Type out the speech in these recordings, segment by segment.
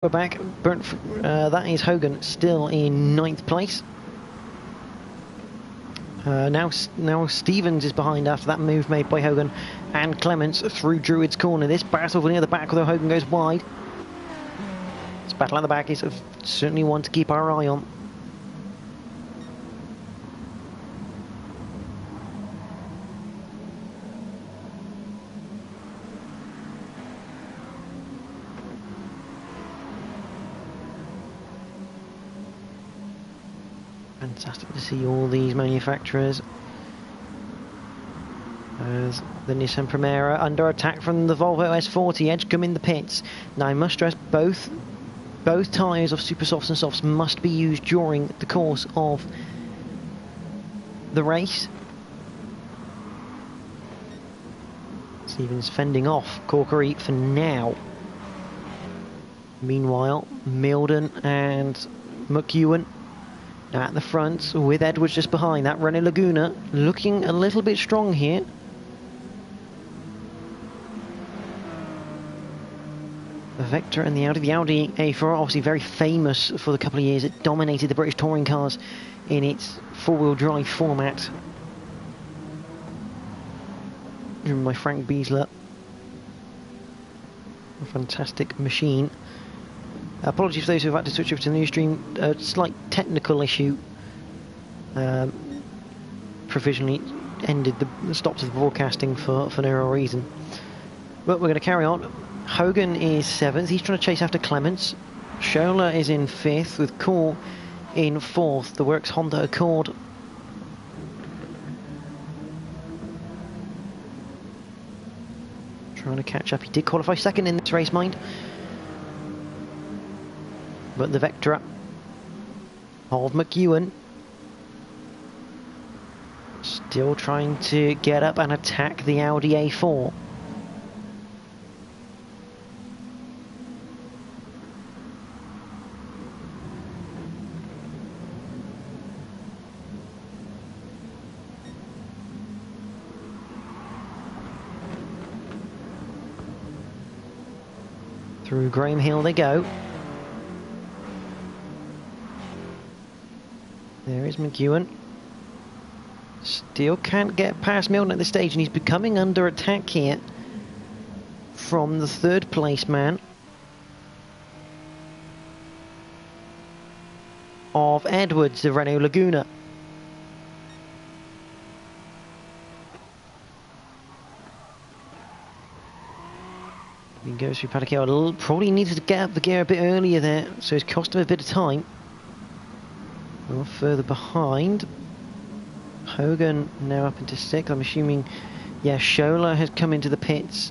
We're back. That is Hogan still in 9th place. Now Stevens is behind after that move made by Hogan and Clements through Druid's corner. This battle near the back, although Hogan goes wide. This battle at the back is certainly one to keep our eye on. Fantastic to see all these manufacturers as the Nissan Primera under attack from the Volvo S40. Edgecombe in the pits. Now I must stress both tyres of super softs and softs must be used during the course of the race. Stevens fending off Corkery for now. Meanwhile, Milden and McEwen at the front, with Edwards just behind. That Renault Laguna looking a little bit strong here. The Vectra and the Audi A4 are obviously very famous for the couple of years it dominated the British touring cars in its four-wheel drive format. Driven by Frank Biesler. A fantastic machine. Apologies for those who have had to switch over to the new stream. A slight technical issue provisionally ended the stops of the broadcasting for no real reason. But we're going to carry on. Hogan is 7th. He's trying to chase after Clements. Schola is in 5th with Core in 4th. The Works Honda Accord. Trying to catch up. He did qualify 2nd in this race, mind. But the Vectra of McEwen still trying to get up and attack the Audi A4. Through Graham Hill they go. There is McEwen. Still can't get past Milne at this stage, and he's becoming under attack here from the 3rd place man of Edwards, the Renault Laguna. He goes through Paddock. Probably needed to get up the gear a bit earlier there, so it's cost him a bit of time. Well, further behind, Hogan now up into 6th. I'm assuming, yeah, Schola has come into the pits.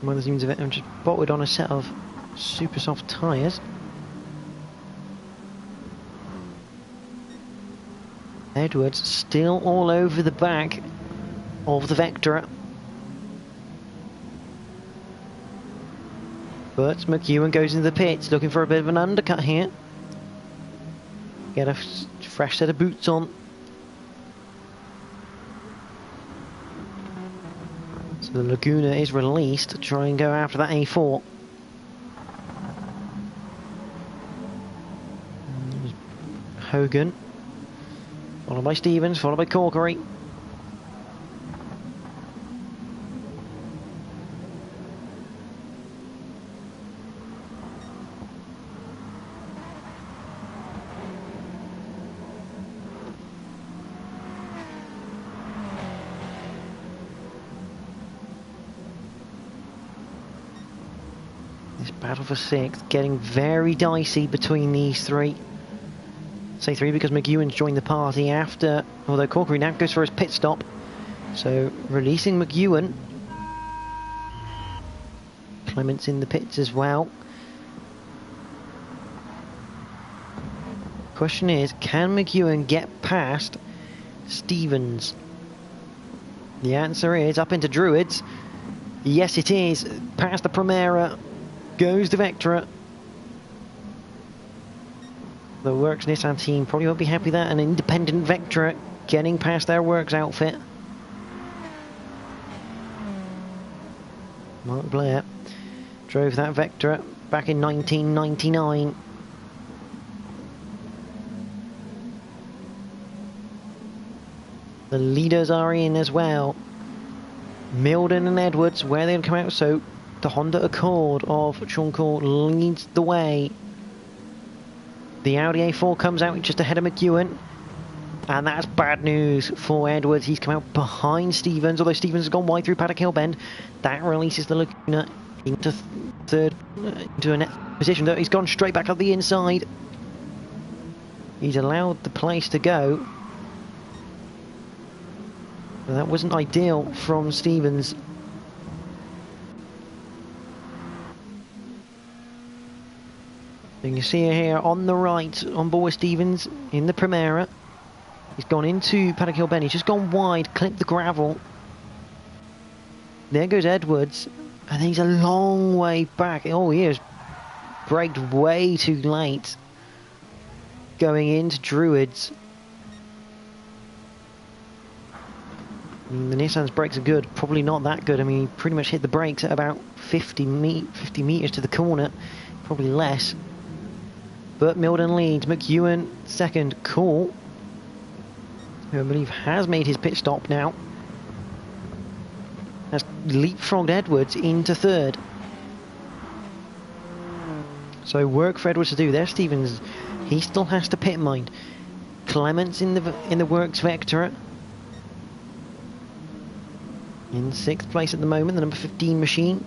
By the seems of it, I'm just bolted on a set of super soft tyres. Edwards still all over the back of the Vectra. But McEwen goes into the pits, looking for a bit of an undercut here. Get a fresh set of boots on. So the Laguna is released to try and go after that A4. Hogan, followed by Stevens, followed by Corkery. Battle for 6th, getting very dicey between these three. Say 3 because McEwen's joined the party after, although Corkery now goes for his pit stop. So releasing McEwen. Clements in the pits as well. Question is, can McEwen get past Stevens? The answer is up into Druids. Yes, it is. Past the Primera goes the Vectra. The Works Nissan team probably won't be happy with that. An independent Vectra getting past their Works outfit. Mark Blair Drove that Vectra back in 1999. The leaders are in as well. Milden and Edwards, where they'll come out. So the Honda Accord of Sean Cole leads the way. The Audi A4 comes out just ahead of McEwen. And that's bad news for Edwards. He's come out behind Stevens, although Stevens has gone wide through Paddock Hill Bend. That releases the Laguna into third, into a net position. He's gone straight back up the inside. He's allowed the place to go. But that wasn't ideal from Stevens. You can see here on the right, on board with Stevens in the Primera. He's gone into Paddock Hill Bend. He's just gone wide, clipped the gravel. There goes Edwards. And he's a long way back. Oh, he has braked way too late. Going into Druids. I mean, the Nissan's brakes are good. Probably not that good. I mean, he pretty much hit the brakes at about 50 meters to the corner. Probably less. But Milden leads. McEwen second. Cole, who I believe has made his pit stop now, has leapfrogged Edwards into third. So work for Edwards to do there. Stevens, he still has to pit mind. Clements in the works Vectra. In 6th place at the moment, the number 15 machine.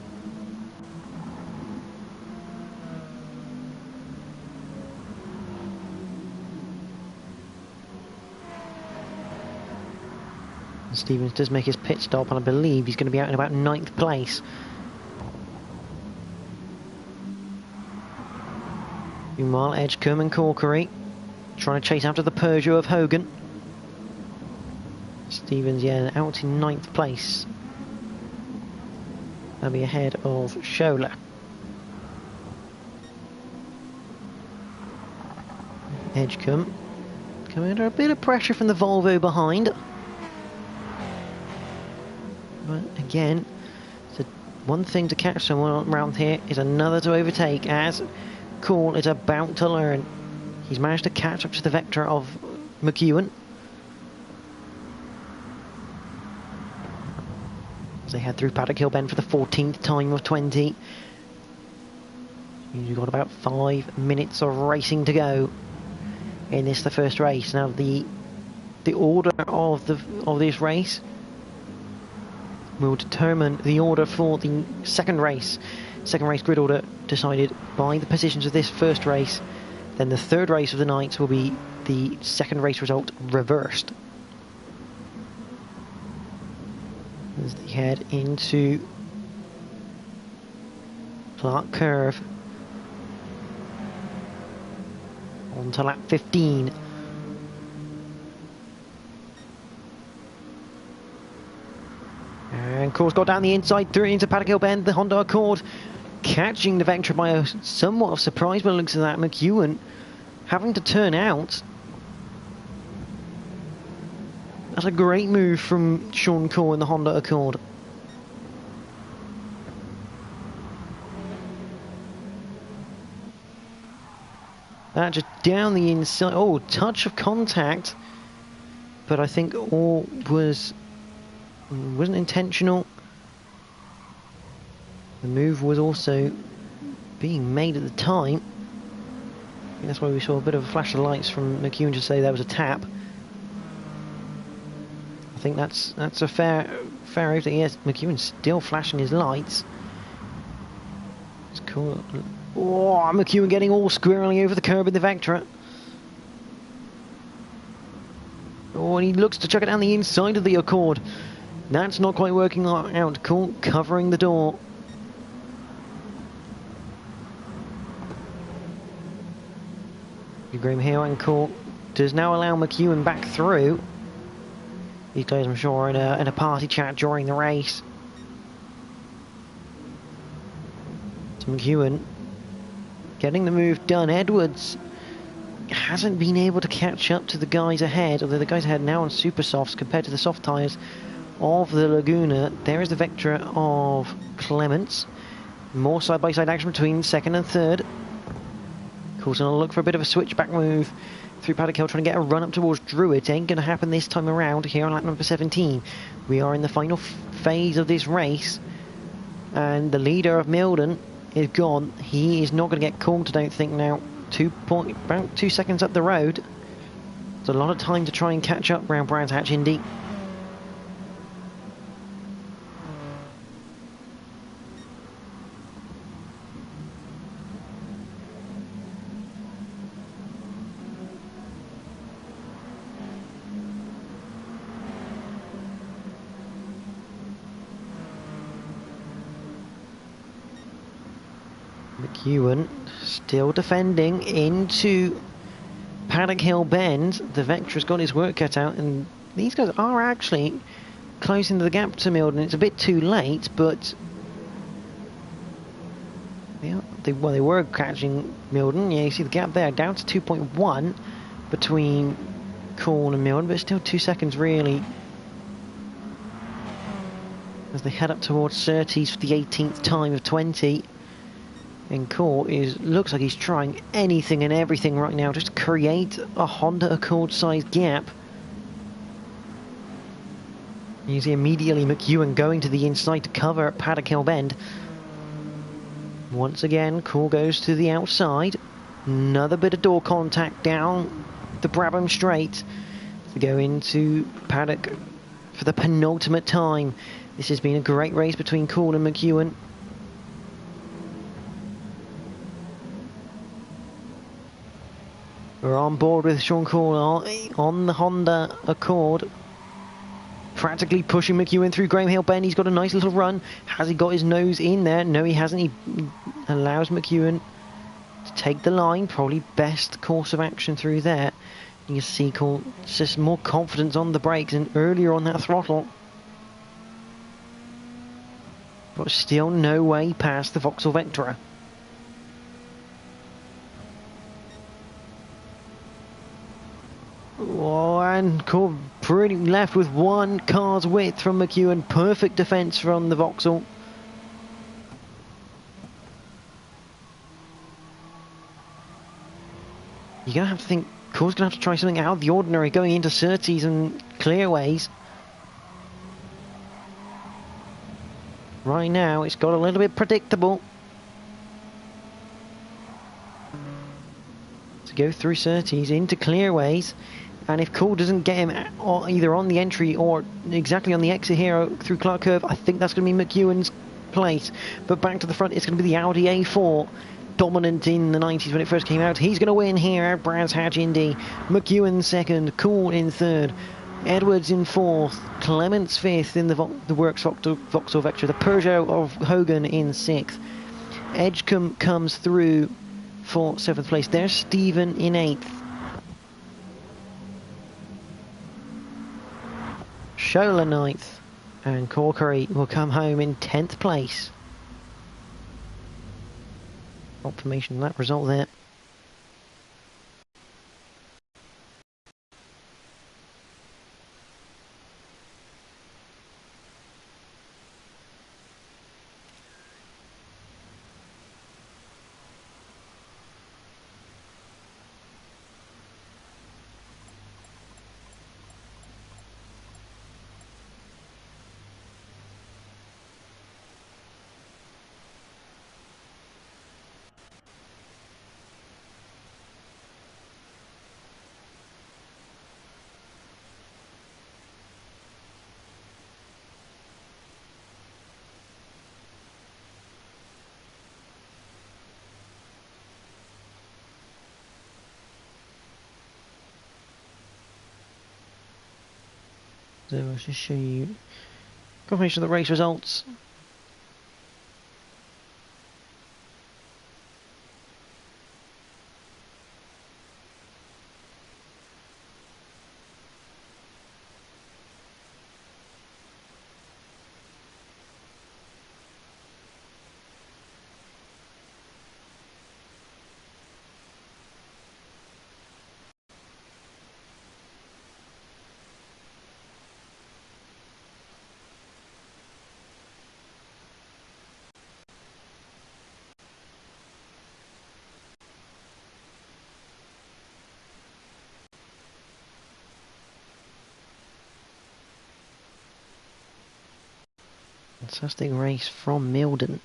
Stevens does make his pit stop, and I believe he's going to be out in about 9th place. Meanwhile, Edgecombe and Corkery trying to chase after the Peugeot of Hogan. Stevens, yeah, out in 9th place. That'll be ahead of Schola. Edgecombe coming under a bit of pressure from the Volvo behind. But again, so one thing to catch someone around here is another to overtake, as Cole is about to learn. He's managed to catch up to the Vectra of McEwen. As they head through Paddock Hill Bend for the 14th time of 20. You've got about 5 minutes of racing to go in this, the first race. Now the order of this race will determine the order for the second race. Second race grid order decided by the positions of this first race. Then the third race of the night will be the second race result reversed. As they head into Clark Curve onto lap 15. And of course got down the inside through into Paddock Hill Bend. The Honda Accord catching the Vectra by a somewhat of surprise by the looks of that. McEwen having to turn out. That's a great move from Sean Cole in the Honda Accord. That just down the inside. Oh, touch of contact. But I think all wasn't intentional. The move was also being made at the time. I think that's why we saw a bit of a flash of lights from McEwen to say there was a tap. I think that's a fair rating. Yes, McEwen's still flashing his lights. It's cool. Oh, McEwen getting all squirrely over the curb in the Vectra. Oh, and he looks to chuck it down the inside of the Accord. That's not quite working out. Cool, covering the door. Graham Hill and Court does now allow McEwen back through. These guys, I'm sure, in a party chat during the race. So McEwen getting the move done. Edwards hasn't been able to catch up to the guys ahead, although the guys ahead now on super softs compared to the soft tyres of the Laguna. There is the Vectra of Clements. More side-by-side action between second and third. Coul's going to look for a bit of a switchback move through Paddock Hill, trying to get a run up towards Druitt. Ain't going to happen this time around here on lap number 17. We are in the final phase of this race, and the leader of Milden is gone. He is not going to get caught, I don't think, now. About 2 seconds up the road. There's a lot of time to try and catch up around Brands Hatch Indy. McEwen still defending into Paddock Hill Bend. The Vectra's got his work cut out, and these guys are actually closing the gap to Milden. It's a bit too late, but yeah, they were catching Milden. Yeah, you see the gap there, down to 2.1 between Coul and Milden, but still 2 seconds really as they head up towards Surtees for the 18th time of 20. And Coul looks like he's trying anything and everything right now just to create a Honda Accord-sized gap. You see immediately McEwen going to the inside to cover Paddock Hill Bend. Once again, Coul goes to the outside. Another bit of door contact down the Brabham Straight to go into Paddock for the penultimate time. This has been a great race between Coul and McEwen. We're on board with Sean Coul on the Honda Accord. Practically pushing McEwen through Graham Hill Bend. He's got a nice little run. Has he got his nose in there? No, he hasn't. He allows McEwen to take the line. Probably best course of action through there. You can see Coul just more confidence on the brakes and earlier on that throttle. But still no way past the Vauxhall Vectra. Oh, and Coul pretty left with one car's width from McEwen. Perfect defence from the Vauxhall. You're going to have to think Coul's going to have to try something out of the ordinary going into Surtees and clearways. Right now, it's got a little bit predictable. To go through Surtees into clearways. And if Coul doesn't get him either on the entry or exactly on the exit here through Clark Curve, I think that's going to be McEwen's place. But back to the front, it's going to be the Audi A4. Dominant in the 90s when it first came out. He's going to win here at Brands Hatch Indy. McEwen second, Coul in third. Edwards in fourth. Clements fifth in the Works Vauxhall Vectra. The Peugeot of Hogan in sixth. Edgecombe comes through for seventh place. There's Stephen in eighth. Schola ninth, and Corkery will come home in 10th place. Confirmation of that result there. So I'll just show you confirmation of the race results. Fantastic race from Milden.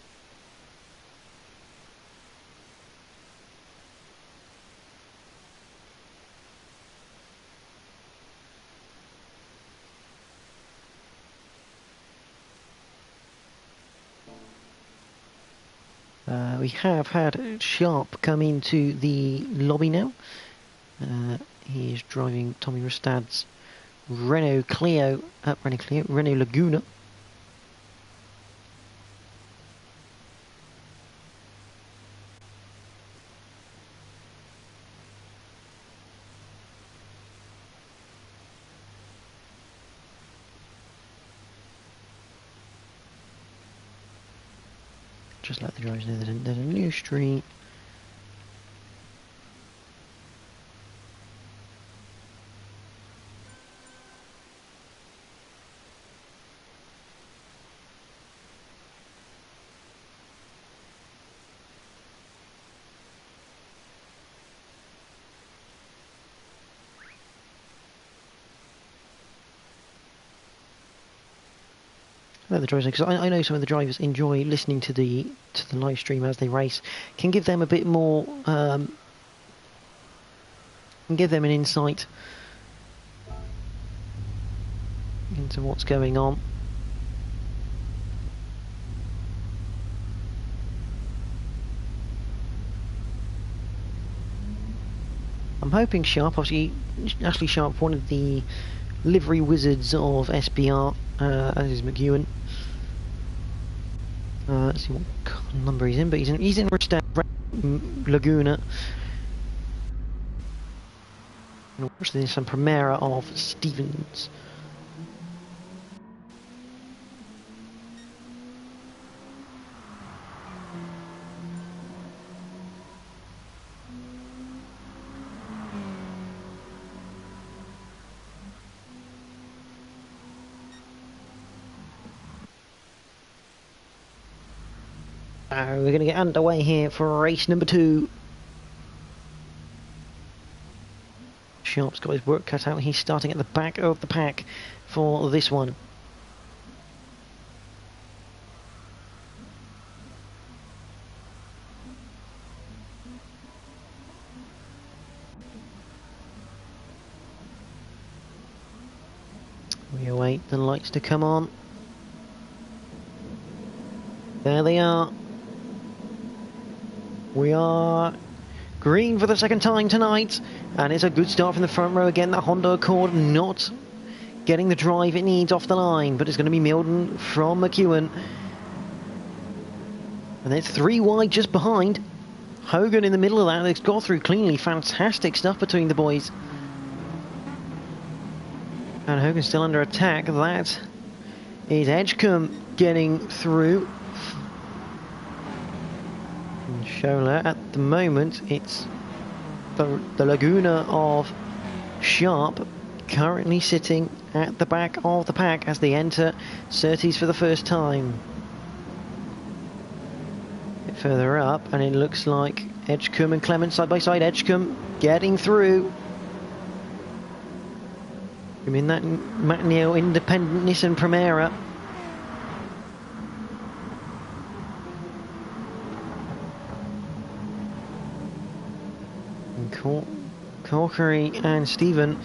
We have had Sharp come into the lobby now. He is driving Tommy Rustad's Renault Laguna. Just let the drivers know there's a new street. The drivers, because I know some of the drivers enjoy listening to the live stream as they race. Can give them a bit more, can give them an insight into what's going on. I'm hoping Sharp, obviously Ashley Sharp, one of the livery wizards of SBR, as is McEwen. Let's see what number he's in, but he's in Richard Laguna. And there's some Primera of Stevens. We're going to get underway here for race number 2. Sharp's got his work cut out. He's starting at the back of the pack for this one. We await the lights to come on. There they are. We are green for the second time tonight, and it's a good start from the front row again. That Honda Accord not getting the drive it needs off the line, but it's going to be Milden from McEwen. And it's 3 wide just behind. Hogan in the middle of that. It's got through cleanly. Fantastic stuff between the boys. And Hogan's still under attack. That is Edgecombe getting through. Scholar, at the moment, it's the Laguna of Sharp currently sitting at the back of the pack as they enter Surtees for the first time. A bit further up, and it looks like Edgecombe and Clement side by side. Edgecombe getting through. I mean, that Matineo, Independent, Nissan Primera. Corkery and Stephen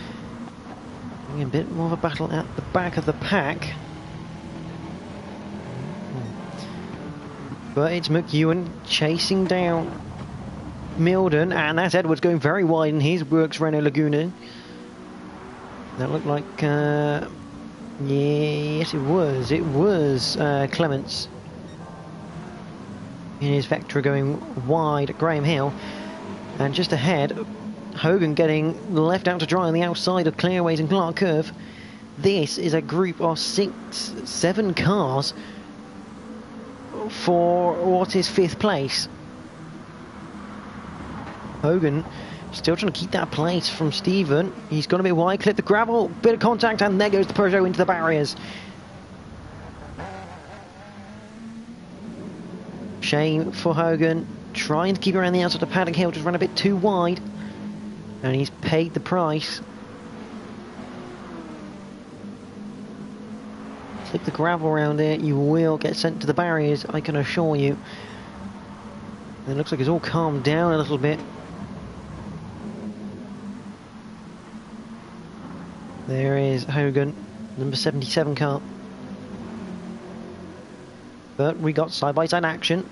having a bit more of a battle at the back of the pack. But it's McEwen chasing down Milden, and that's Edwards going very wide in his works Renault Laguna. That looked like, yes it was Clements in his Vectra going wide at Graham Hill. And just ahead, Hogan getting left out to dry on the outside of Clearways and Clark Curve. This is a group of 7 cars for what is 5th place. Hogan still trying to keep that place from Stephen. He's gone a bit wide, clipped the gravel, bit of contact, and there goes the Peugeot into the barriers. Shame for Hogan. Trying to keep around the outside of Paddock Hill, just ran a bit too wide, and he's paid the price. flick the gravel around it, you will get sent to the barriers, I can assure you. And it looks like it's all calmed down a little bit. There is Hogan, number 77 car. But we got side-by-side action.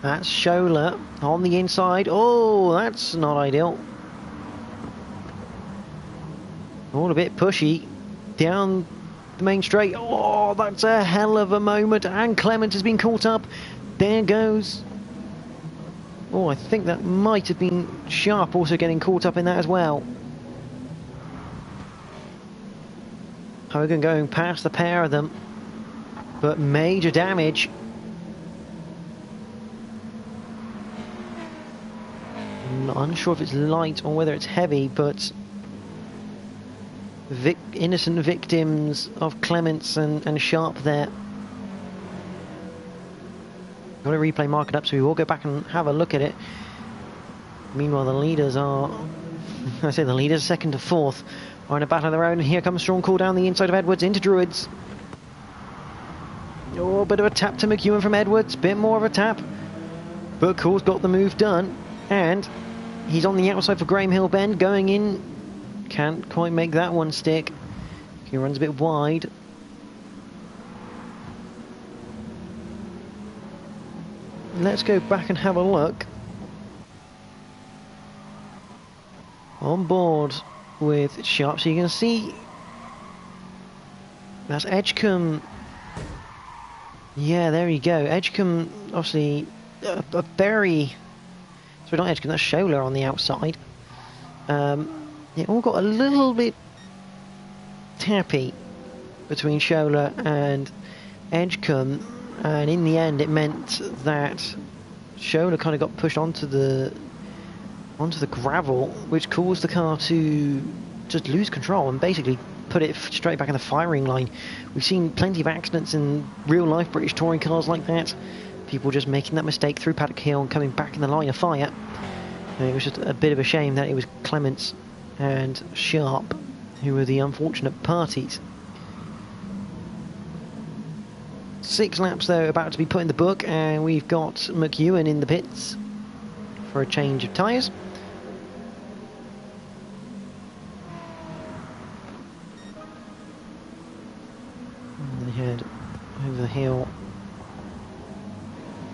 That's Schola on the inside. Oh, that's not ideal. All a bit pushy. Down the main straight. Oh, that's a hell of a moment. And Clements has been caught up. There goes. Oh, I think that might have been Sharp also getting caught up in that as well. Hogan going past the pair of them. But major damage. I'm unsure if it's light or whether it's heavy, but innocent victims of Clements and Sharp there. Got a replay mark it up, so we will go back and have a look at it. Meanwhile, the leaders are, I say the leaders, second to fourth, are in a battle of their own. And here comes strong call down the inside of Edwards into Druids. Oh, a bit of a tap to McEwen from Edwards, bit more of a tap. But Cool's got the move done, and he's on the outside for Graham Hill Bend, going in. Can't quite make that one stick. He runs a bit wide. Let's go back and have a look. On board with Sharp, so you can see that's Edgecombe. Yeah, there you go. Edgecombe, obviously, a very... Sorry, not Edgecombe, that's Schola on the outside. It all got a little bit tappy between Schola and Edgecombe, and in the end it meant that Schola kind of got pushed onto the gravel, which caused the car to just lose control and basically put it straight back in the firing line. We've seen plenty of accidents in real life British touring cars like that. People just making that mistake through Paddock Hill and coming back in the line of fire. And it was just a bit of a shame that it was Clements and Sharp who were the unfortunate parties. 6 laps though about to be put in the book, and we've got McEwen in the pits for a change of tyres. And they head over the hill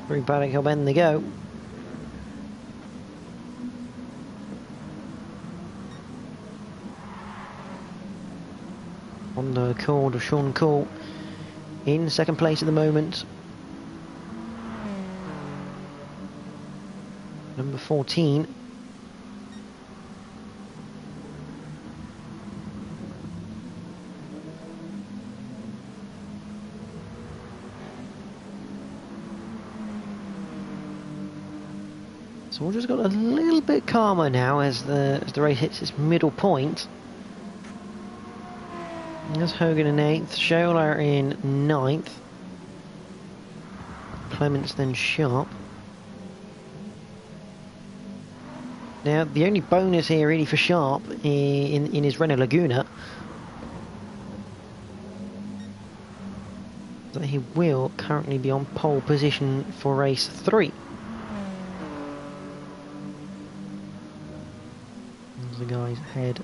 through Paddock Hill Bend they go. On the cord of Sean Cole in second place at the moment. Number 14. So we've just got a little bit calmer now as the race hits its middle point. There's Hogan in 8th, Schola in 9th, Clements then Sharp. Now the only bonus here really for Sharp in his Renault Laguna is that he will currently be on pole position for race 3. There's the guys ahead.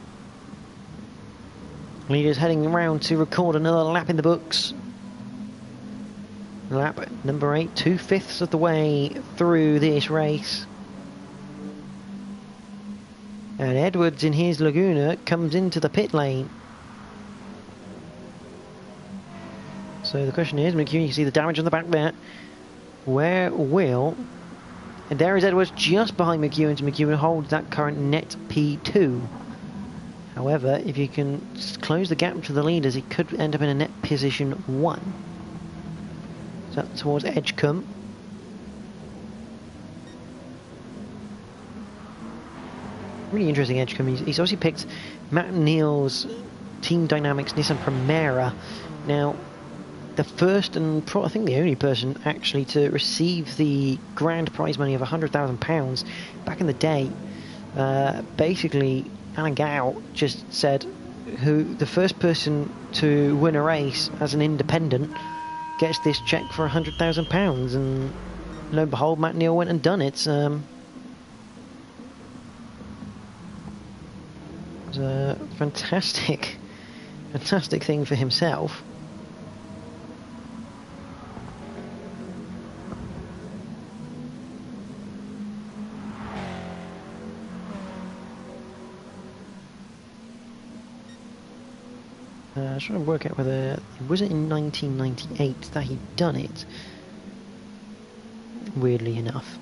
Leaders heading around to record another lap in the books. Lap number 8, 2/5 of the way through this race. And Edwards in his Laguna comes into the pit lane. So the question is, McEwen, you can see the damage on the back there. Where will... And there is Edwards just behind McEwen, so McEwen holds that current net P2. However, if you can close the gap to the leaders, it could end up in a net position 1. So towards Edgecombe. Really interesting Edgecombe. He's obviously picked Matt Neal's Team Dynamics Nissan Primera. Now, the first and I think the only person actually to receive the grand prize money of £100,000 back in the day. Basically, Alan Gow just said, who the first person to win a race as an independent gets this check for £100,000, and lo and behold, Matt Neal went and done it. It was a fantastic thing for himself. I was trying to work out whether was it in 1998 that he'd done it. Weirdly enough.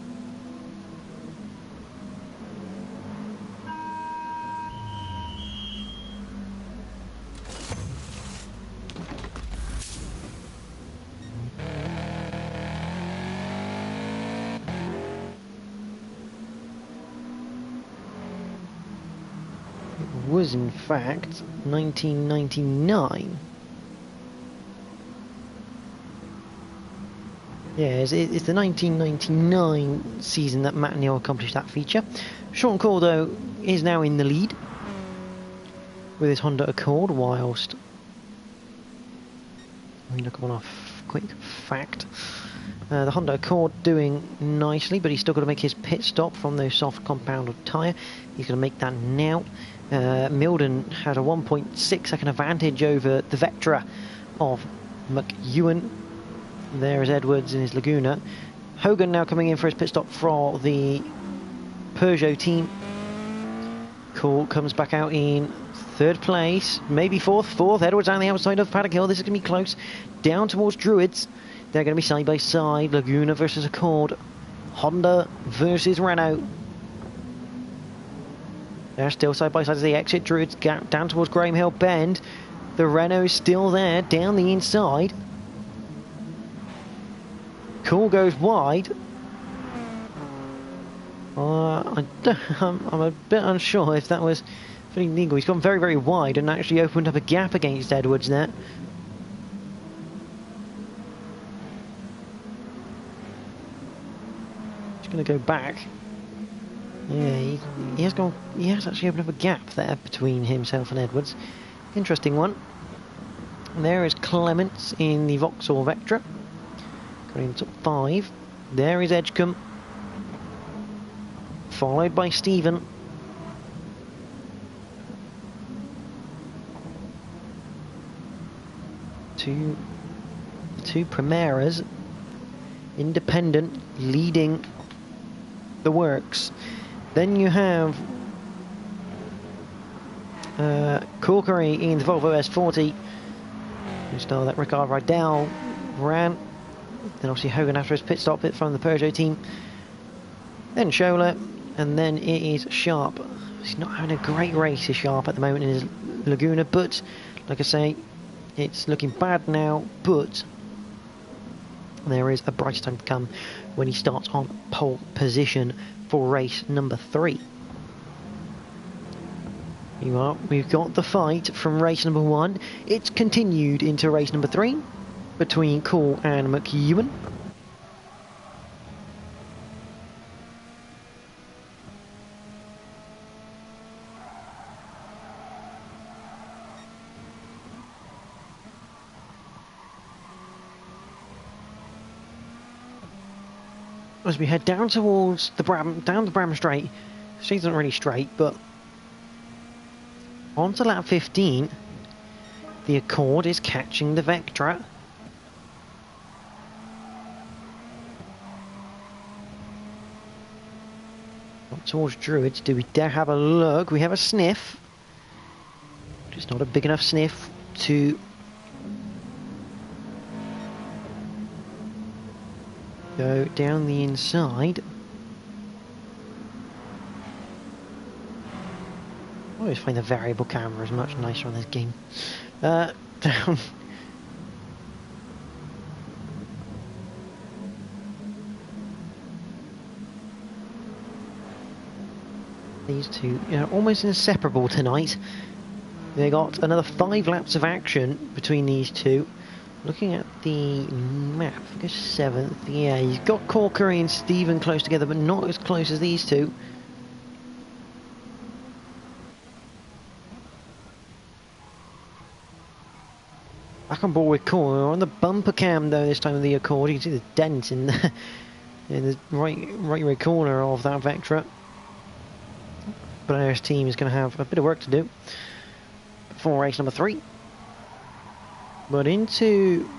Was in fact 1999. Yeah, it's the 1999 season that Matt Neal accomplished that feature. Sean Cordo is now in the lead with his Honda Accord, whilst let me look up on a quick fact. The Honda Accord doing nicely, but he's still got to make his pit stop from the soft compound tyre. He's going to make that now. Milden had a 1.6 second advantage over the Vectra of McEwen. There is Edwards in his Laguna. Hogan now coming in for his pit stop for the Peugeot team. Cool comes back out in third place, maybe fourth. Edwards on the outside of Paddock Hill. This is going to be close. Down towards Druids. They're going to be side by side. Laguna versus Accord. Honda versus Renault. They're still side by side as they exit Druids down towards Graham Hill Bend. The Renault is still there down the inside. Cool goes wide. I'm a bit unsure if that was legal. He's gone very, very wide and actually opened up a gap against Edwards there. Just going to go back. Yeah, he has actually opened up a gap there between himself and Edwards. Interesting one. And there is Clements in the Vauxhall Vectra. Got into 5. There is Edgecombe. Followed by Stephen. Two Primeras. Independent leading the works. Then you have Corkery in the Volvo S40. You start that Ricardo Rydell ran. Then obviously Hogan after his pit stop from the Peugeot team. Then Schola, and then it is Sharp. He's not having a great race, is Sharp, at the moment in his Laguna, but like I say, it's looking bad now, but there is a bright time to come when he starts on pole position for race number 3. We've got the fight from race number 1. It's continued into race number 3 between Cool and McEwen. As we head down towards the down the Bram Straight, the street isn't really straight, but onto lap 15, the Accord is catching the Vectra. Up towards Druids, do we dare have a look? We have a sniff. Just not a big enough sniff to go down the inside. I always find the variable camera is much nicer on this game. Down. These two are almost inseparable tonight. They got another 5 laps of action between these two. Looking at the map, I guess 7th. Yeah, you've got Corkery and Stephen close together, but not as close as these two. Back on board with Core. We're on the bumper cam though this time of the Accord. You can see the dent in the right rear corner of that Vectra. But our team is going to have a bit of work to do for race number 3. But into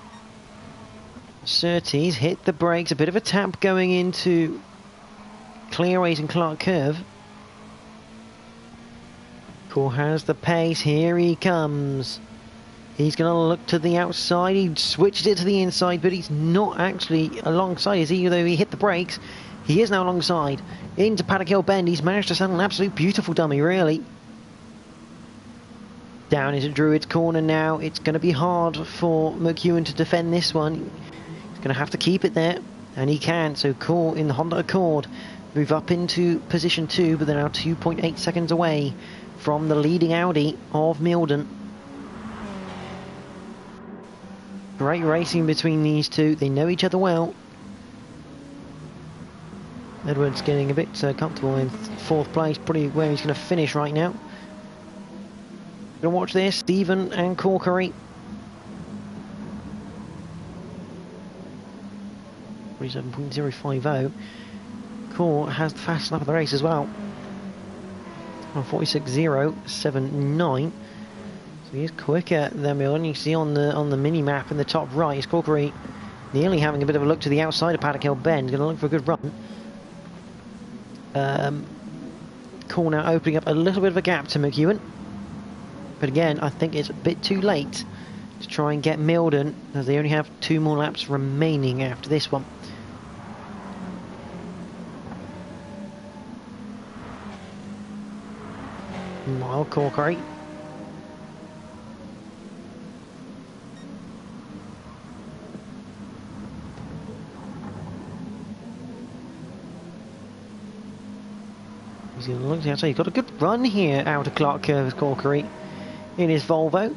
Surtees, hit the brakes, a bit of a tap going into Clearways and Clark Curve. Core has the pace, here he comes. He's going to look to the outside, he switched it to the inside, but he's not actually alongside, is he? Although he hit the brakes, he is now alongside. Into Paddock Hill Bend, he's managed to settle an absolute beautiful dummy, really. Down into Druid's corner now, it's going to be hard for McEwen to defend this one. He's going to have to keep it there, and he can, so Core in the Honda Accord move up into position 2, but they're now 2.8 seconds away from the leading Audi of Milden. Great racing between these two, they know each other well. Edwards getting a bit comfortable in 4th place, probably where he's going to finish right now. Gonna watch this, Stephen and Corkery. 47.050. Core has the fastest lap of the race as well. On 46.079. So he is quicker than Millen. You see on the mini map in the top right, is Corkery nearly having a bit of a look to the outside of Paddock Hill Bend. Going to look for a good run. Core now opening up a little bit of a gap to McEwen. But again, I think it's a bit too late to try and get Milden, as they only have 2 more laps remaining after this one. Mile Corkery. He's going to look to the outside. He's got a good run here out of Clark Curve, Corkery, in his Volvo.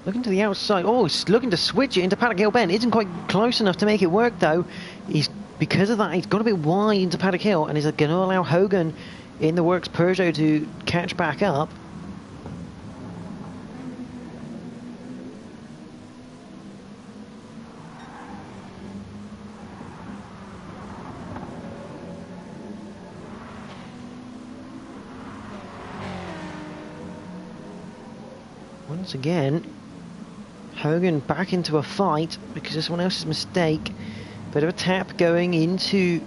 Looking to the outside. Oh, he's looking to switch it into Paddock Hill Bend. Isn't quite close enough to make it work, though. Because of that, he's got a bit wide into Paddock Hill, and he's going to allow Hogan in the Works Peugeot to catch back up. Once again, Hogan back into a fight because of someone else's mistake. Bit of a tap going into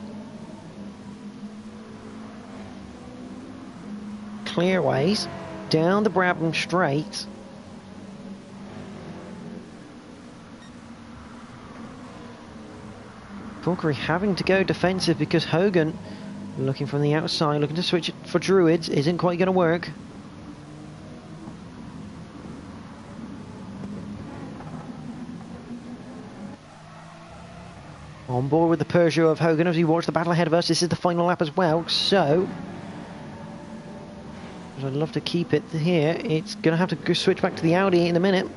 Clearways, down the Brabham Straight. Corkery having to go defensive because Hogan, looking from the outside, looking to switch it for Druids, isn't quite going to work. On board with the Peugeot of Hogan as we watch the battle ahead of us. This is the final lap as well, so I'd love to keep it here. It's going to have to switch back to the Audi in a minute,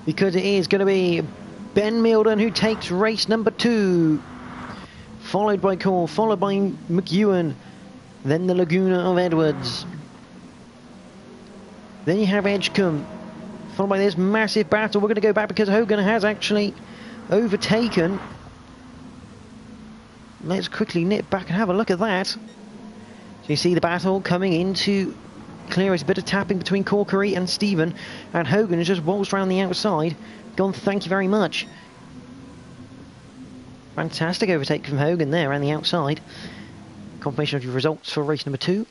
because it is going to be Ben Milden who takes race number 2, followed by Core, followed by McEwen, then the Laguna of Edwards. Then you have Edgecombe, followed by this massive battle. We're going to go back because Hogan has actually overtaken. Let's quickly nip back and have a look at that. So you see the battle coming into Clearways, a bit of tapping between Corkery and Stephen, and Hogan has just waltzed around the outside, gone thank you very much. Fantastic overtake from Hogan there around the outside. Confirmation of your results for race number 2.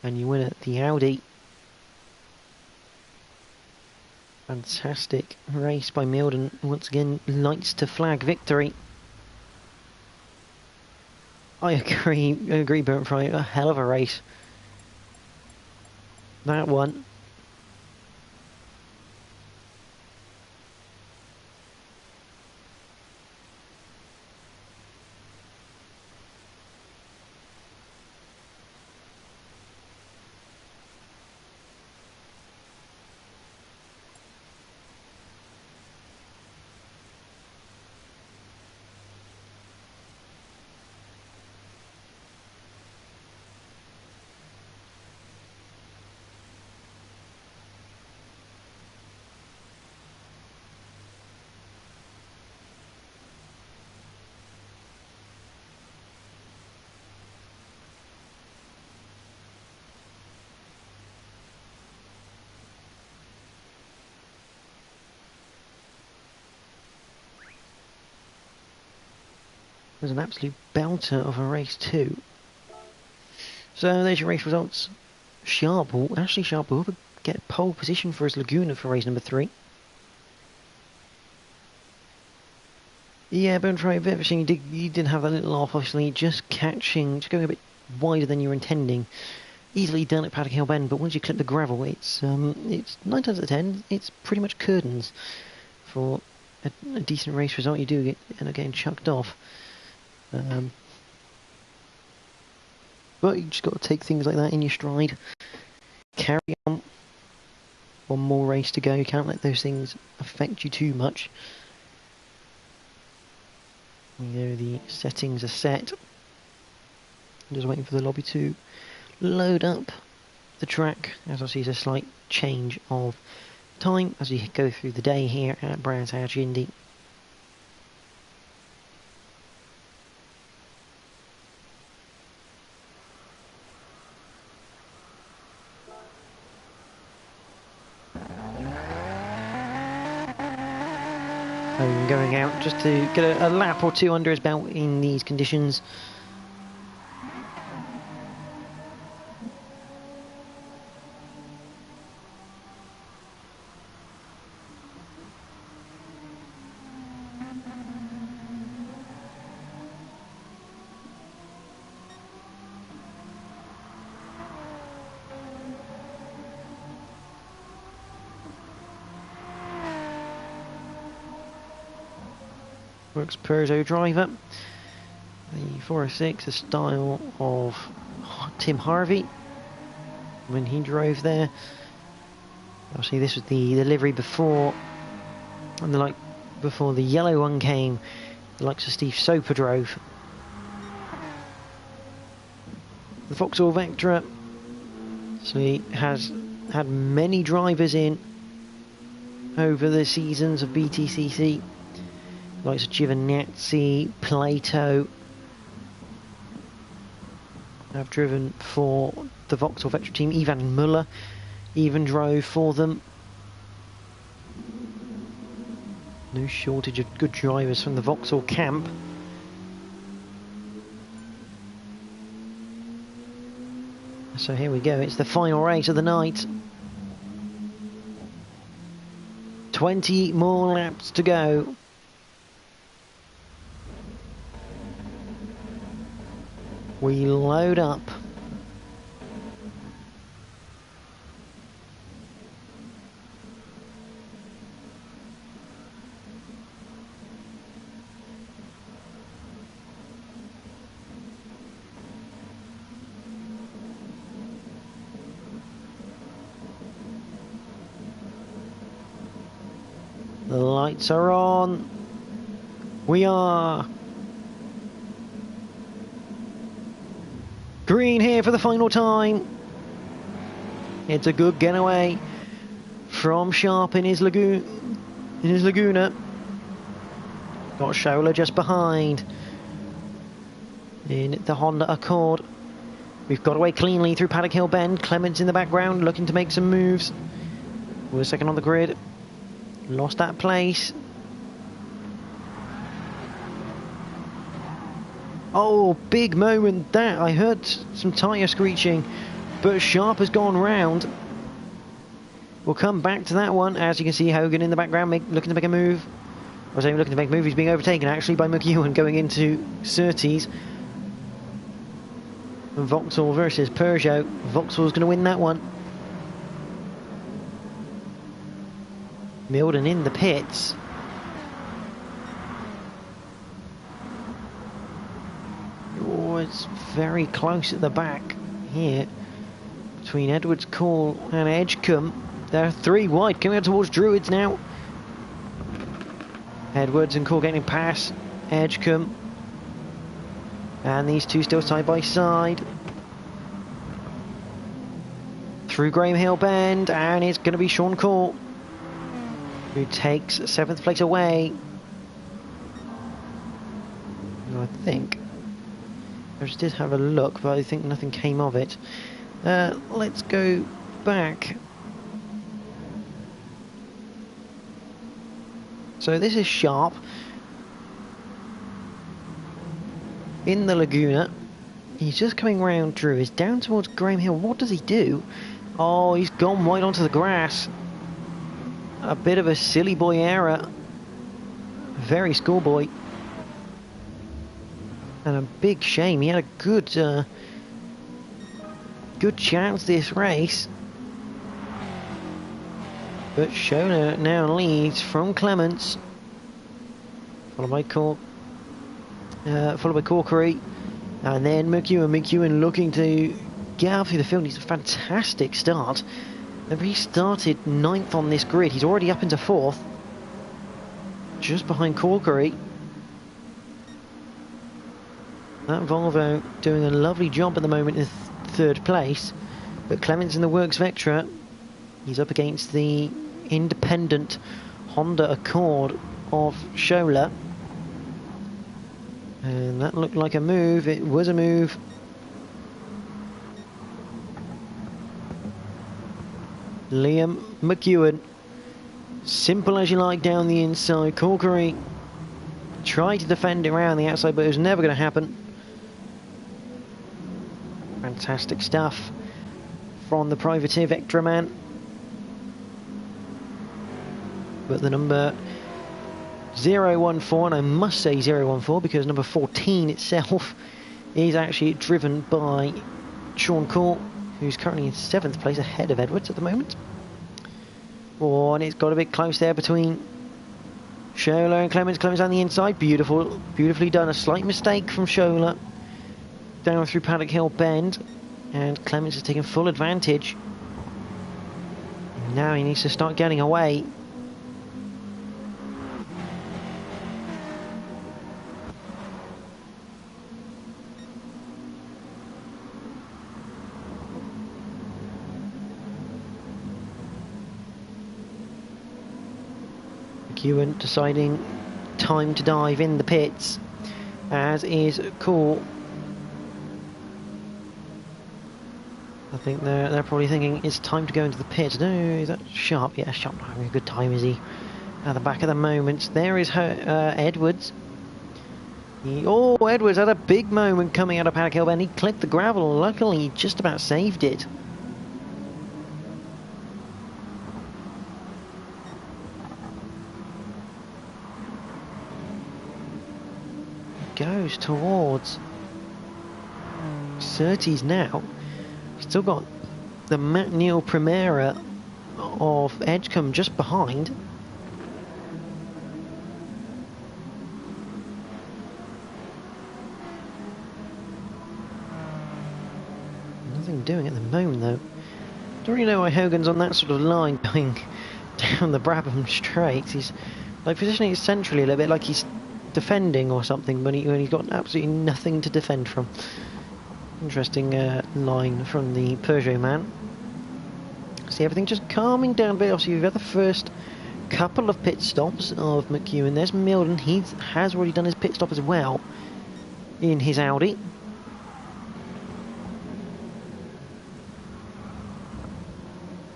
And you win at the Audi. Fantastic race by Milden. Once again, lights to flag victory. I agree, Burnt Fry. A hell of a race. That one. was an absolute belter of a race too. So there's your race results. Ashley Sharp will get pole position for his Laguna for race number 3. Yeah, Bone Try, a bit of a shame you did have that little off, obviously, just going a bit wider than you were intending. Easily done at Paddock Hill Bend, but once you clip the gravel, it's 9 times out of 10, it's pretty much curtains for a decent race result. You do end up getting chucked off. But you just got to take things like that in your stride. Carry on. One more race to go. You can't let those things affect you too much. There, the settings are set. I'm just waiting for the lobby to load up the track. As I see, there's a slight change of time as we go through the day here at Brands Hatch Indy. Going out just to get a lap or two under his belt in these conditions. Works Peugeot driver. The 406, the style of Tim Harvey when he drove there. Obviously, this was the livery before, and before the yellow one came. The likes of Steve Soper drove. The Vauxhall Vectra. So he has had many drivers in over the seasons of BTCC. Likes of Giovinazzi, Plato have driven for the Vauxhall Vectra team. Ivan Muller even drove for them. No shortage of good drivers from the Vauxhall camp. So here we go, it's the final race of the night. 20 more laps to go. We load up. The lights are on. We are green here for the final time. It's a good getaway from Sharp in his Laguna. Got Scholar just behind in the Honda Accord. We've got away cleanly through Paddock Hill Bend. Clements in the background looking to make some moves. We're second on the grid. Lost that place. Oh, big moment that. I heard some tyre screeching, but Sharp has gone round. We'll come back to that one. As you can see, Hogan in the background looking to make a move. I was saying looking to make a move. He's being overtaken actually by McEwen going into Surtees. Vauxhall versus Peugeot. Vauxhall's going to win that one. Milden in the pits. Oh, it's very close at the back here between Edwards, Call and Edgecombe. There are 3 wide coming out towards Druids now. Edwards and Call getting past Edgecombe. And these two still side by side. Through Graham Hill Bend, and it's going to be Sean Call who takes 7th place away. I think I just did have a look, but I think nothing came of it. Let's go back. So this is Sharp. in the Laguna. He's just coming round Drew. He's down towards Graham Hill. What does he do? Oh, he's gone right onto the grass. A bit of a silly boy error. Very schoolboy. And a big shame. He had a good chance this race. But Schola now leads from Clements. Followed by Corkery. And then McEwen looking to get out through the field. He's a fantastic start. He started 9th on this grid. He's already up into 4th. Just behind Corkery. That Volvo doing a lovely job at the moment in 3rd place. But Clements in the Works Vectra. He's up against the independent Honda Accord of Schola. And that looked like a move. It was a move. Liam McEwen. Simple as you like down the inside. Corkery tried to defend it around the outside, but it was never going to happen. Fantastic stuff from the privateer Vectra man. But the number 014, and I must say 014 because number 14 itself is actually driven by Sean Court, who's currently in 7th place ahead of Edwards at the moment. Oh, and it's got a bit close there between Schola and Clements. Clements on the inside. Beautifully done. A slight mistake from Schola down through Paddock Hill Bend, and Clements has taken full advantage. Now he needs to start getting away. McEwen deciding time to dive in the pits, as is Cool. I think they're probably thinking it's time to go into the pits. No, is that Sharp? Yeah, Sharp not having a good time, is he? At the back of the moment, there is Edwards. Edwards had a big moment coming out of Paddock Hill Bend. He clipped the gravel. Luckily, he just about saved it. Goes towards Surtees now. Still got the Matt Neal Primera of Edgecombe just behind. Nothing doing at the moment though. Don't really know why Hogan's on that sort of line going down the Brabham Straight. He's like positioning it centrally a little bit like he's defending or something, but he's got absolutely nothing to defend from. Interesting line from the Peugeot man. See everything just calming down a bit. Obviously, we've had the first couple of pit stops of McEwen. There's Milden. He has already done his pit stop as well in his Audi.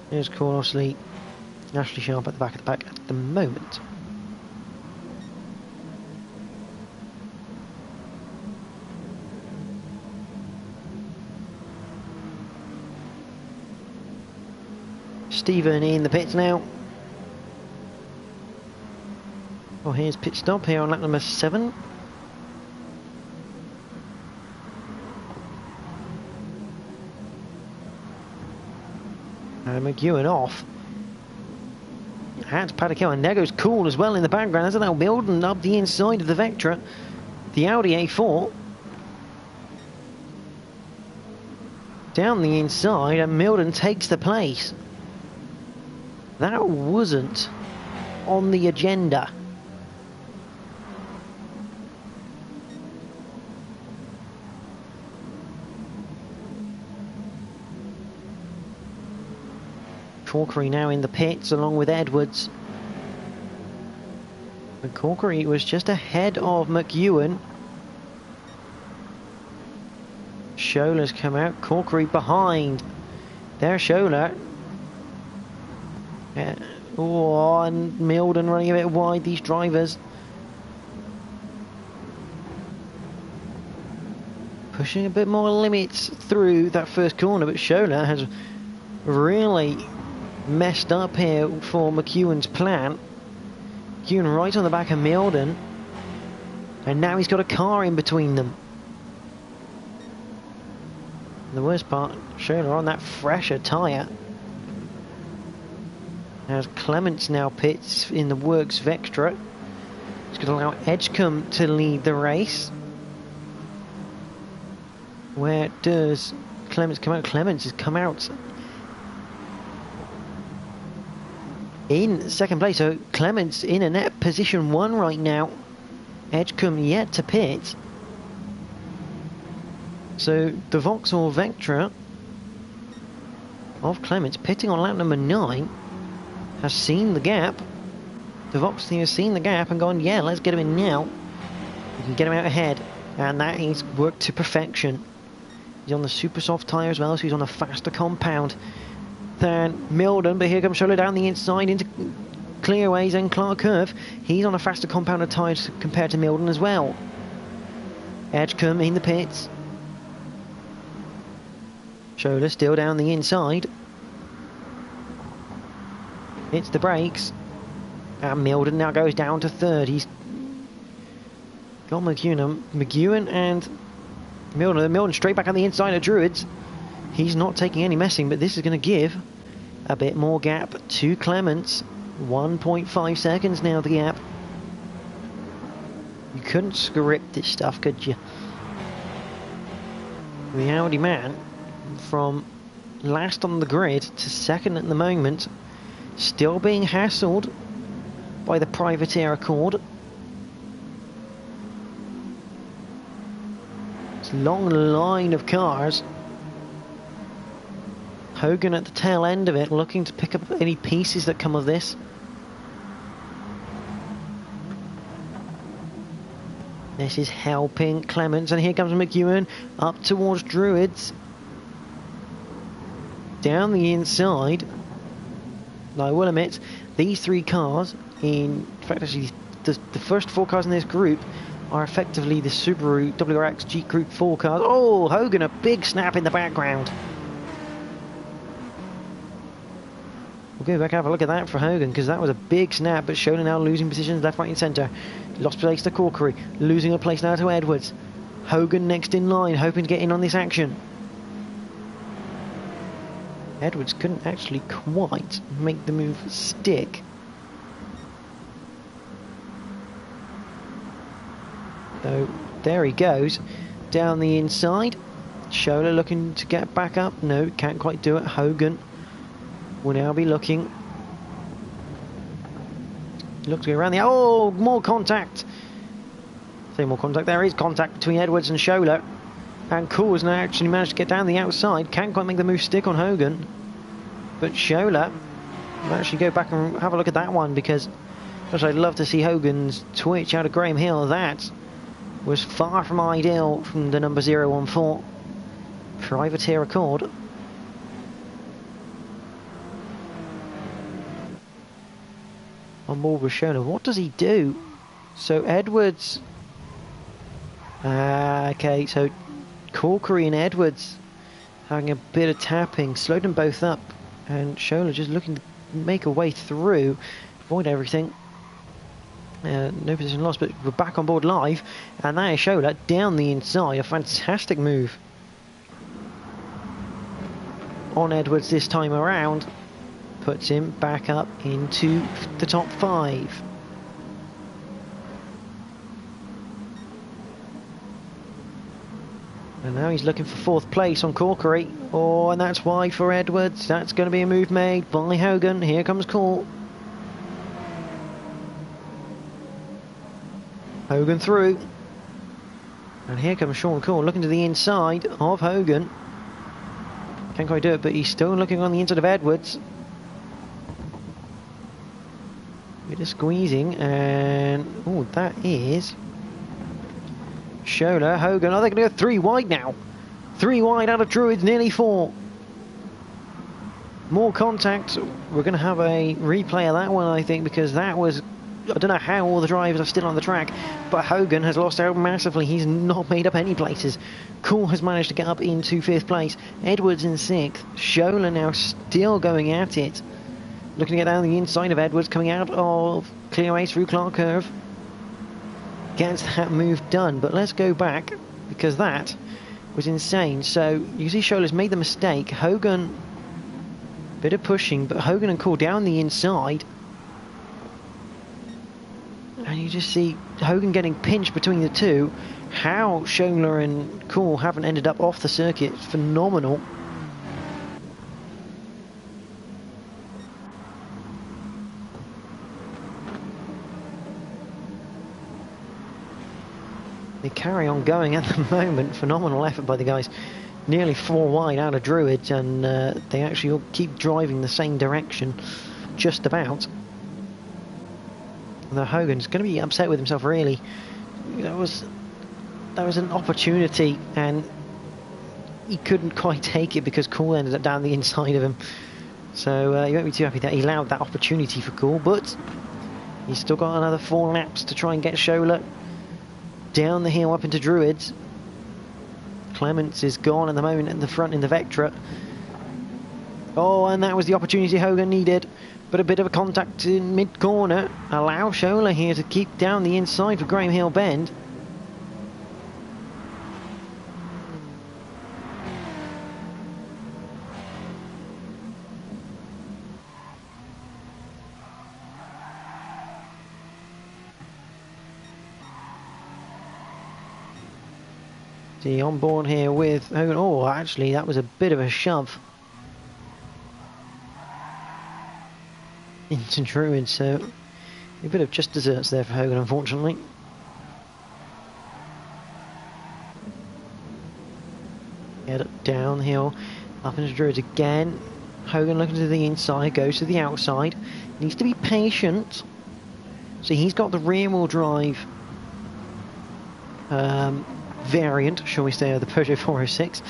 There's Cool, obviously. Ashley Sharp at the back of the pack at the moment. Stephen in the pits now. Oh, here's pit stop here on lap number 7. And McEwen off. That's Paddock Hill, and there goes Cool as well in the background. There's now Milden up the inside of the Vectra, the Audi A4. Down the inside, and Milden takes the place. That wasn't on the agenda. Corkery now in the pits along with Edwards. But Corkery was just ahead of McEwen. Schola's come out, Corkery behind. There's Schola. Oh, and Milden running a bit wide, these drivers. pushing a bit more limits through that first corner, but Schola has really messed up here for McEwen's plan. McEwen right on the back of Milden, and now he's got a car in between them. And the worst part, Schola on that fresher tyre. As Clements now pits in the Works Vectra. He's going to allow Edgecombe to lead the race. Where does Clements come out? Clements has come out in second place, so Clements in a net position 1 right now. Edgecombe yet to pit. So the Vauxhall Vectra of Clements pitting on lap number 9 has seen the gap. The Vauxhall team has seen the gap and gone, yeah, let's get him in now. We can get him out ahead, and that is worked to perfection. He's on the super soft tyre as well, so he's on a faster compound than Milden, but here comes Schola down the inside into clearways and Clark Curve. He's on a faster compound of tyres compared to Milden as well. Edgecombe in the pits. Schola still down the inside. It's the brakes. And Milden now goes down to 3rd. He's got McEwen and Milden straight back on the inside of Druids. He's not taking any messing, but this is going to give a bit more gap to Clements. 1.5 seconds now, the gap. You couldn't script this stuff, could you? The Audi man from last on the grid to 2nd at the moment, still being hassled by the Privateer Accord. It's a long line of cars. Hogan at the tail end of it, looking to pick up any pieces that come of this. This is helping Clements, and here comes McEwen up towards Druids. Down the inside. Now, I will admit, these 3 cars, in fact, actually, the first 4 cars in this group are effectively the Subaru WRX G Group 4 cars. Oh, Hogan, a big snap in the background. We'll go back and have a look at that for Hogan, because that was a big snap, but Schola now losing positions left, right and centre. Lost place to Corkery, losing a place now to Edwards. Hogan next in line, hoping to get in on this action. Edwards couldn't actually quite make the move stick. So there he goes, down the inside. Schola looking to get back up. No, can't quite do it. Hogan will now be looking. Looks to go around the... Oh, more contact. Say more contact. There is contact between Edwards and Schola. And Coors now actually managed to get down the outside. Can't quite make the move stick on Hogan. But Schola will actually go back and have a look at that one, because I'd love to see Hogan's twitch out of Graham Hill. That was far from ideal from the number 014 Privateer Accord. On board with Schola. What does he do? So Edwards... okay, so Corkery and Edwards having a bit of tapping, slowed them both up, and Schola just looking to make a way through, avoid everything. No position lost, but we're back on board live, and that is Schola down the inside. A fantastic move on Edwards this time around. Puts him back up into the top 5. And now he's looking for 4th place on Corkery. Oh, and that's wide for Edwards. That's going to be a move made by Hogan. Here comes Cole. Hogan through. And here comes Sean Cole looking to the inside of Hogan. Can't quite do it, but he's still looking on the inside of Edwards. Bit of squeezing, and oh, that is Schola, Hogan. Oh, they're going to go 3 wide now. 3 wide out of Druids, nearly 4. More contact. We're going to have a replay of that one, I think, because that was I don't know how all the drivers are still on the track, but Hogan has lost out massively. He's not made up any places. Cool has managed to get up into 5th place. Edwards in 6th. Schola now still going at it. Looking to get down the inside of Edwards, coming out of clear race through Clark Curve. Gets that move done, but let's go back, because that was insane. So you see Schola's made the mistake. Hogan, bit of pushing, but Hogan and Cool down the inside. And you just see Hogan getting pinched between the two. How Schola and Cool haven't ended up off the circuit, phenomenal. They carry on going at the moment. Phenomenal effort by the guys. Nearly 4 wide out of Druids, and they actually all keep driving the same direction, just about. Although Hogan's going to be upset with himself, really. That was an opportunity, and he couldn't quite take it because Cool ended up down the inside of him. So he won't be too happy that he allowed that opportunity for Cool, but he's still got another 4 laps to try and get Schola down the hill up into Druids. Clements is gone at the moment at the front in the Vectra. Oh, and that was the opportunity Hogan needed. But a bit of a contact in mid-corner. Allow Schola here to keep down the inside for Graham Hill Bend. See, on board here with Hogan. Oh, actually, that was a bit of a shove into Druid, so a bit of just desserts there for Hogan, unfortunately. Get it downhill, up into Druids again. Hogan looking to the inside, goes to the outside. Needs to be patient. So he's got the rear wheel drive variant, shall we say, of the Peugeot 406.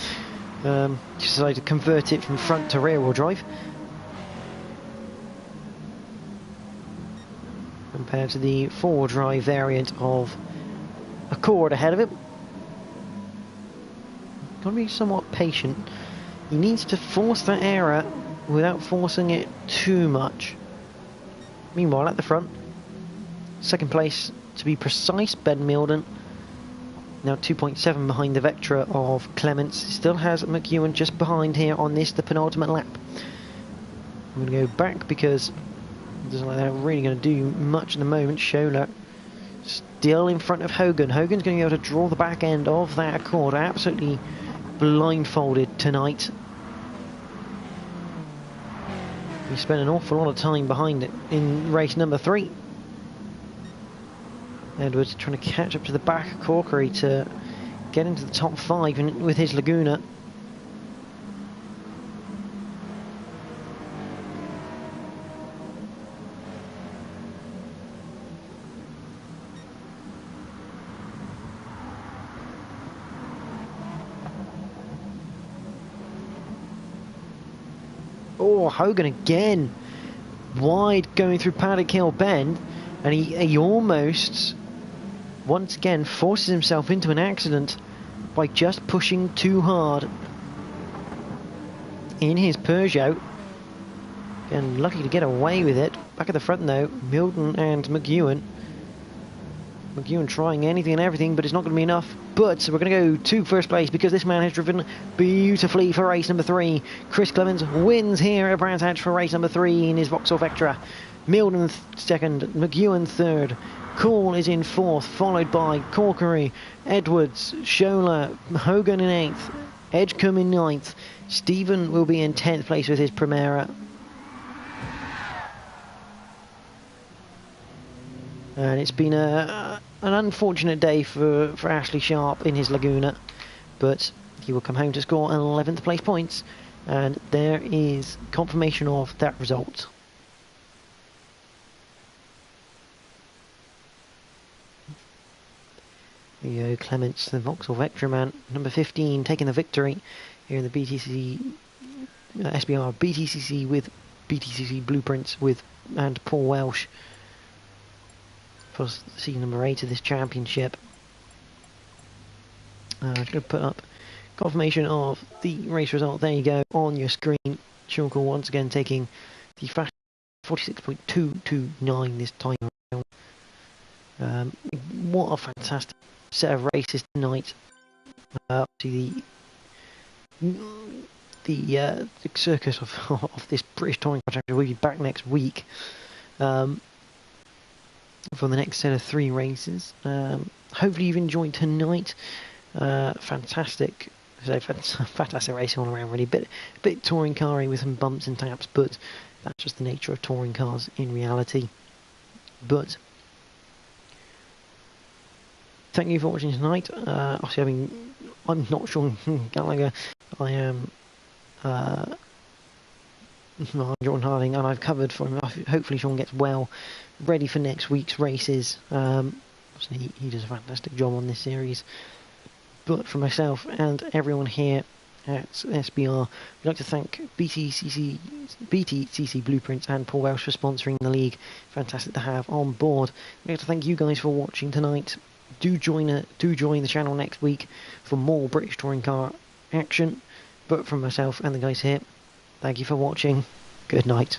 Just decided to convert it from front to rear wheel drive, compared to the 4-wheel drive variant of Accord ahead of it. Got to be somewhat patient. He needs to force that error without forcing it too much. Meanwhile, at the front, 2nd place to be precise, Ben Milden. Now 2.7 behind the Vectra of Clements. Still has McEwen just behind here on this, the penultimate lap. I'm going to go back because it doesn't look like they're really going to do much at the moment. Schola still in front of Hogan. Hogan's going to be able to draw the back end of that Accord. Absolutely blindfolded tonight. He spent an awful lot of time behind it in race number 3. Edwards trying to catch up to the back of Corkery to get into the top 5 with his Laguna. Oh, Hogan again, wide going through Paddock Hill Bend, and he almost once again forces himself into an accident by just pushing too hard in his Peugeot. Again, lucky to get away with it. Back at the front though, Milden and McEwen. McEwen trying anything and everything, but it's not going to be enough. But we're going to go to 1st place because this man has driven beautifully for race number 3. Chris Clements wins here at Brands Hatch for race number 3 in his Vauxhall Vectra. Milden 2nd, McEwen 3rd. Cool is in 4th, followed by Corkery, Edwards, Schola, Hogan in 8th, Edgecombe in 9th. Stephen will be in 10th place with his Primera. And it's been an unfortunate day for Ashley Sharp in his Laguna, but he will come home to score 11th place points, and there is confirmation of that result. There you go, Clements, the Vauxhall Vectra man, number 15, taking the victory here in the BTCC, SBR BTCC with BTCC Blueprints and Paul Welsh. for season number 8 of this championship. I'm just going to put up confirmation of the race result. There you go on your screen. Sean Cole once again taking the fast 46.229 this time around. What a fantastic set of races tonight. The circus of this British Touring Car Championship will be back next week for the next set of 3 races. Hopefully you've enjoyed tonight. Fantastic racing all around, really. Bit touring car-y with some bumps and taps, but that's just the nature of touring cars in reality. But thank you for watching tonight. Obviously, I'm not Sean Gallagher. I am John Harding, and I've covered for him. Hopefully Sean gets well, ready for next week's races. Obviously he does a fantastic job on this series. But for myself and everyone here at SBR, we'd like to thank BTCC Blueprints and Paul Welsh for sponsoring the league. Fantastic to have on board. We'd like to thank you guys for watching tonight. Do join the channel next week for more British touring car action. But from myself and the guys here, thank you for watching. Good night.